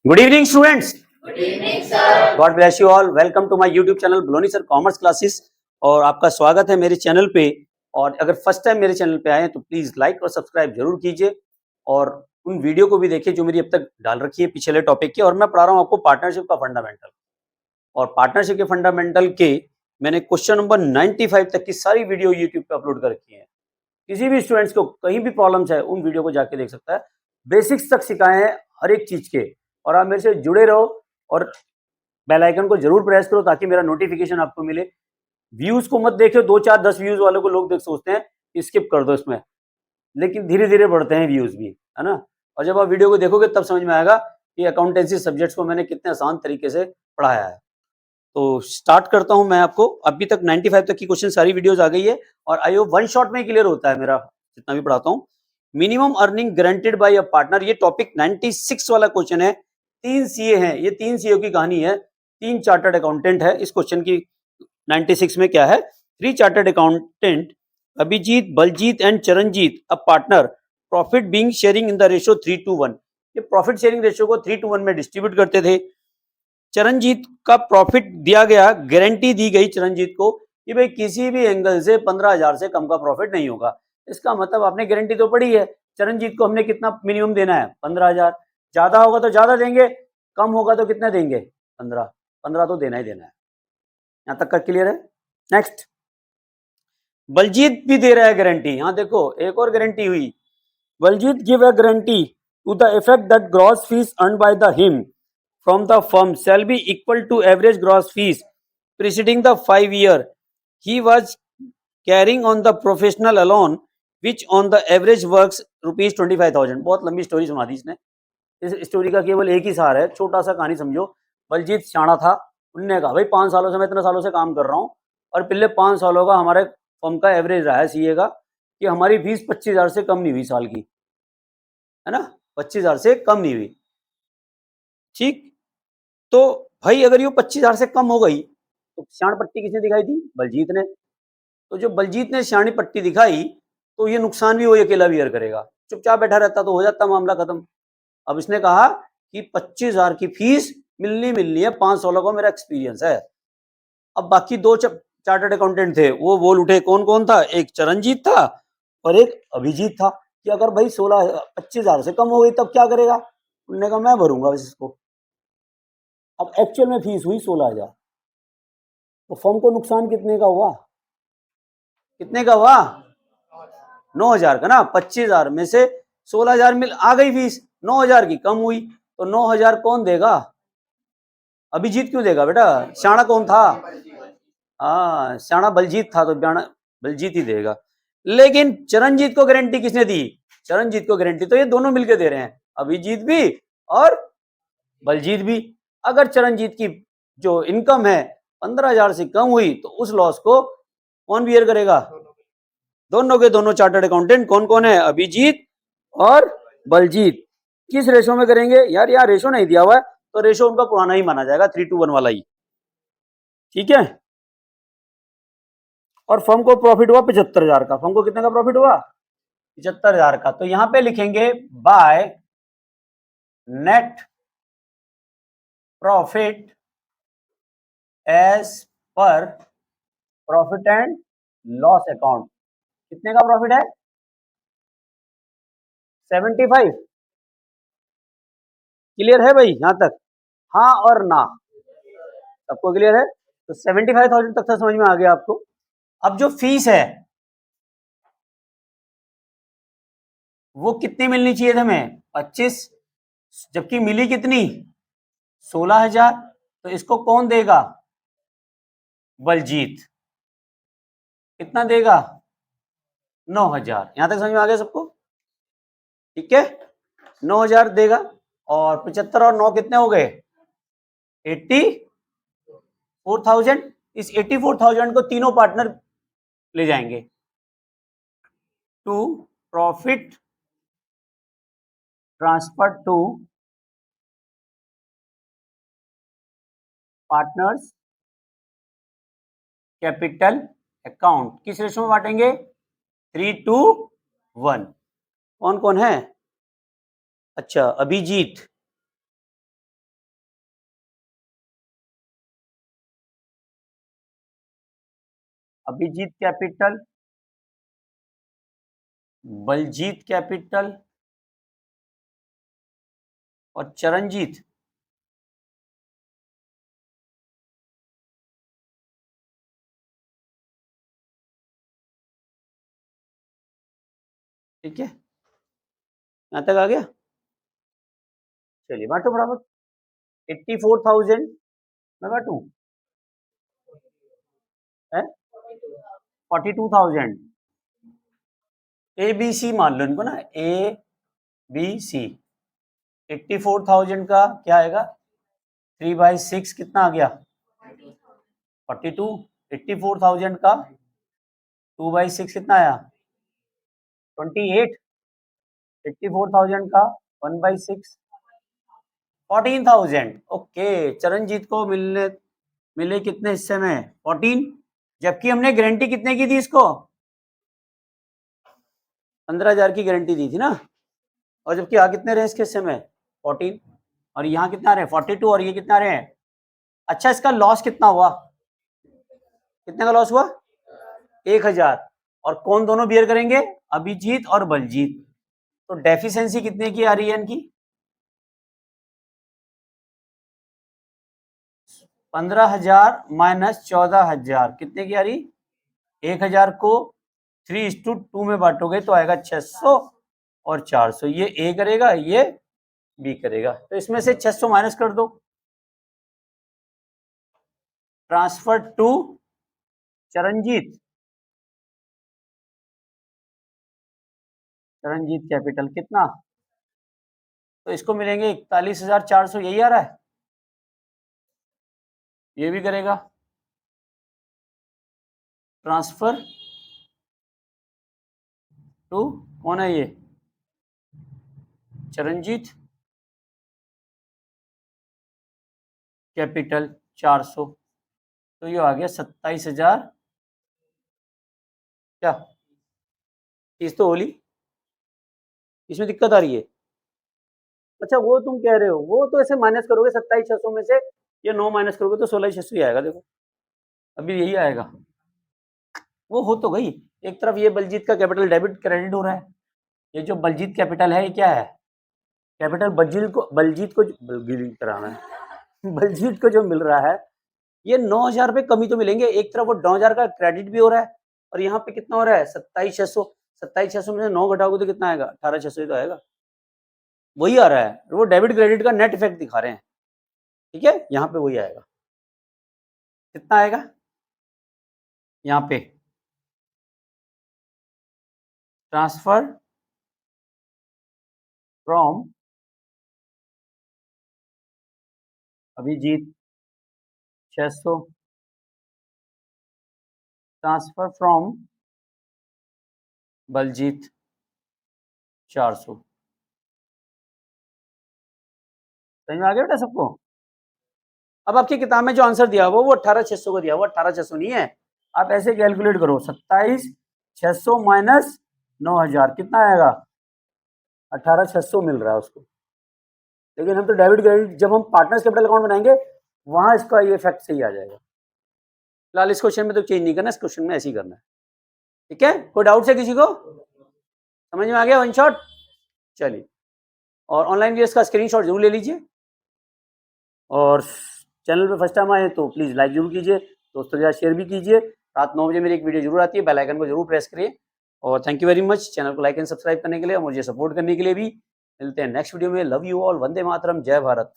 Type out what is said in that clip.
Good evening students. Good evening sir. God bless you all. Welcome to my YouTube channel ब्लोनी sir commerce classes. और आपका स्वागत है मेरे चैनल पे। और अगर फर्स्ट टाइम मेरे चैनल पे आए हैं तो प्लीज लाइक और सब्सक्राइब जरूर कीजिए और उन वीडियो को भी देखिए जो मेरी अब तक डाल रखी है पिछले टॉपिक की। और मैं पढ़ा रहा हूँ आपको पार्टनरशिप का फंडामेंटल, और पार्टनरशिप के फंडामेंटल के मैंने क्वेश्चन नंबर 95 तक की सारी वीडियो यूट्यूब पे अपलोड कर रखी है। किसी भी स्टूडेंट्स को कहीं भी प्रॉब्लम्स है उन वीडियो को जाके देख सकता है। बेसिक्स तक सिखाए हैं हर एक चीज के। और आप मेरे से जुड़े रहो और बेल आइकन को जरूर प्रेस करो ताकि मेरा नोटिफिकेशन आपको मिले। व्यूज को मत देखो, 2 4 10 व्यूज वालों को लोग देख सोचते हैं स्किप कर दो इसमें, लेकिन धीरे धीरे बढ़ते हैं व्यूज भी, है ना। और जब आप वीडियो को देखोगे तब समझ में आएगा कि अकाउंटेंसी सब्जेक्ट्स को मैंने कितने आसान तरीके से पढ़ाया है। तो स्टार्ट करता हूं मैं आपको। अभी तक 95 तक की क्वेश्चन सारी वीडियोस आ गई है और आई होप वन शॉट में क्लियर होता है मेरा जितना भी पढ़ाता हूं। Minimum earning guaranteed bye a partner, ये टॉपिक 96 वाला क्वेश्चन है। 3 सीए हैं, ये 3 सीए की कहानी है। 3 चार्टर्ड अकाउंटेंट है इस क्वेश्चन की। 96 में क्या है, 3 chartered accountant Abhijit, Baljit and Charanjit a partner, profit being sharing in the ratio 3:1। ये प्रॉफिट शेयरिंग रेशियो को 3:1 में डिस्ट्रीब्यूट करते थे। चरणजीत का प्रॉफिट दिया गया, गारंटी दी गई चरणजीत को कि भाई किसी भी एंगल से 15,000 से कम का प्रॉफिट नहीं होगा। इसका मतलब आपने गारंटी तो पड़ी है। चरणजीत को हमने कितना मिनिमम देना है, 15,000। ज्यादा होगा तो ज्यादा देंगे, कम होगा तो कितना देंगे, 15। 15 तो देना ही देना है। यहां तक का क्लियर है। नेक्स्ट, बलजीत भी दे रहा है गारंटी। यहां देखो एक और गारंटी हुई। Baljit give a guarantee to the effect that gross fees earn by the him from the firm shall be equal to average gross fees preceding the 5 year he was carrying on the professional alone which on the average works rupees 25,000। बहुत लंबी story सुना दी इसने। इस story का केवल एक ही सार है, छोटा सा कहानी समझो। बलजीत शाणा था, उनने कहा भाई 5 सालों से मैं इतने सालों से काम कर रहा हूँ और पिछले 5 सालों का हमारे फर्म का एवरेज रहा है सीए का कि हमारी फीस 25,000 से कम नहीं हुई साल की, है ना। 25,000 से कम नहीं हुई, ठीक। तो भाई अगर ये 25,000 से कम हो गई तो श्याण पट्टी किसने दिखाई थी, बलजीत ने। तो जो बलजीत ने श्याणी पट्टी दिखाई तो ये नुकसान भी वही अकेला बियर करेगा। चुपचाप बैठा रहता तो हो जाता मामला खत्म। अब इसने कहा कि 25,000 की फीस मिलनी है, 5 सालों का मेरा एक्सपीरियंस है। अब बाकी 2 चार्टर्ड अकाउंटेंट थे, वो बोल उठे। कौन कौन था, एक चरणजीत था और एक अभिजीत था कि अगर भाई 25,000 से कम हो गई तब क्या करेगा। उन्होंने कहा मैं भरूंगा इसको। अब एक्चुअल में फीस हुई 16,000, तो फर्म को नुकसान कितने का हुआ, कितने का हुआ, 9,000 का ना। 25,000 में से 16,000 मिल आ गई फीस, 9,000 की कम हुई तो 9,000 कौन देगा, अभिजीत क्यों देगा बेटा, श्याणा कौन था, हाँ श्याणा बलजीत था तो बलजीत ही देगा। लेकिन चरणजीत को गारंटी किसने दी, चरणजीत को गारंटी तो ये दोनों मिलकर दे रहे हैं, अभिजीत भी और बलजीत भी। अगर चरणजीत की जो इनकम है 15,000 से कम हुई तो उस लॉस को कौन बियर करेगा, दोनों के दोनों चार्टर्ड अकाउंटेंट। कौन कौन है, अभिजीत और बलजीत। किस रेशो में करेंगे यार, यहाँ रेशो नहीं दिया हुआ है तो रेशो उनका पुराना ही माना जाएगा, 3:1 वाला ही, ठीक है। और फर्म को प्रॉफिट हुआ 75,000 का। फर्म को कितने का प्रॉफिट हुआ, 75,000 का। तो यहां पे लिखेंगे by net profit as per profit and loss account. कितने का प्रॉफिट है, 75। क्लियर है भाई यहां तक, हाँ और ना, सबको क्लियर है। तो 75,000 तक तो समझ में आ गया आपको। अब जो फीस है वो कितनी मिलनी चाहिए था हमें, 25, जबकि मिली कितनी, 16,000। तो इसको कौन देगा, बलजीत। कितना देगा, 9,000। यहां तक समझ में आ गया सबको, ठीक है। 9,000 देगा और 75 और 9 कितने हो गए, 84,000। इस 84,000 को तीनों पार्टनर ले जाएंगे to profit transfer to partners capital account. किस रेशो में बांटेंगे, 3:1। कौन कौन है, अच्छा अभिजीत, अभिजीत कैपिटल, बलजीत कैपिटल और चरणजीत। ठीक है, यहां तक आ गया। चलिए बांटो बराबर, 84,000 मैं बांटू है 42,000। ए बी सी मान लो इनको ना, ए बी सी। 84,000 का क्या आएगा, 3/6 कितना आ गया 42। 84,000 का 2/6 कितना आया 28। 84,000 का 1/6 14,000। ओके, चरणजीत को मिले कितने हिस्से में 14, जबकि हमने गारंटी कितने की थी इसको 15,000 की गारंटी दी थी ना, और जबकि यहाँ कितने रहे इसके हिस्से में 14, और यहाँ कितना रहे 42, और ये कितना रहे। अच्छा, इसका लॉस कितना हुआ, कितने का लॉस हुआ 1,000, और कौन दोनों बियर करेंगे अभिजीत और बलजीत। तो डेफिशिएंसी कितने की आ रही है इनकी 15,000 माइनस 14,000 कितने की आ रही। 1,000 को 3:2 में बांटोगे तो आएगा 600 और 400। ये ए करेगा, ये बी करेगा, तो इसमें से 600 माइनस कर दो। Transfer to Charanjit, Charanjit capital कितना, तो इसको मिलेंगे 41,400, यही आ रहा है। ये भी करेगा ट्रांसफर टू, कौन है ये चरणजीत कैपिटल 400, तो ये आ गया 27,000। क्या चीज तो होली, इसमें दिक्कत आ रही है। अच्छा, वो तुम कह रहे हो, वो तो ऐसे माइनस करोगे 27,600 में से ये 9 माइनस करोगे तो 16,600 ही आएगा। देखो अभी यही आएगा, वो हो तो गई। एक तरफ ये बलजीत का कैपिटल डेबिट क्रेडिट हो रहा है, ये जो बलजीत कैपिटल है ये क्या है कैपिटल, बलजीत को बलजीत कराना है बलजीत को जो मिल रहा है ये 9,000 रुपये कमी तो मिलेंगे। एक तरफ वो 9,000 का क्रेडिट भी हो रहा है, और यहाँ पे कितना हो रहा है 27,600। 27,600 में से 9 घटाओगे तो कितना आएगा 18,600 ही तो आएगा, वही आ रहा है। वो डेबिट क्रेडिट का नेट इफेक्ट दिखा रहे हैं। ठीक है, यहाँ पे वही आएगा, कितना आएगा यहाँ पे transfer from Abhijit 600, transfer from Baljit 400। समझ में आ गया बेटा सबको। अब आपकी किताब में जो आंसर दिया हुआ वो 18,600 को दिया हुआ, 18,600 नहीं है। आप ऐसे कैलकुलेट करो, 27,600 माइनस 9,000 कितना आएगा 18,600 मिल रहा है उसको। लेकिन हम तो डेबिट क्रेडिट जब हम पार्टनर्स कैपिटल अकाउंट बनाएंगे वहां इसका ये इफेक्ट सही आ जाएगा। फिलहाल इस क्वेश्चन में तो चेंज नहीं करना, इस क्वेश्चन में ऐसे ही करना है। ठीक है, कोई डाउट है किसी को, समझ में आ गया वन शॉट। चलिए, और ऑनलाइन वीडियोस का स्क्रीनशॉट जरूर ले लीजिए, और चैनल पे फर्स्ट टाइम आए तो प्लीज लाइक जरूर कीजिए, दोस्तों के साथ शेयर भी कीजिए। रात 9 बजे मेरी एक वीडियो जरूर आती है, बेल आइकन को जरूर प्रेस करिए। और thank you very much channel को लाइक एंड सब्सक्राइब करने के लिए और मुझे सपोर्ट करने के लिए भी। मिलते हैं नेक्स्ट वीडियो में। Love you all, Vande Mataram, जय भारत।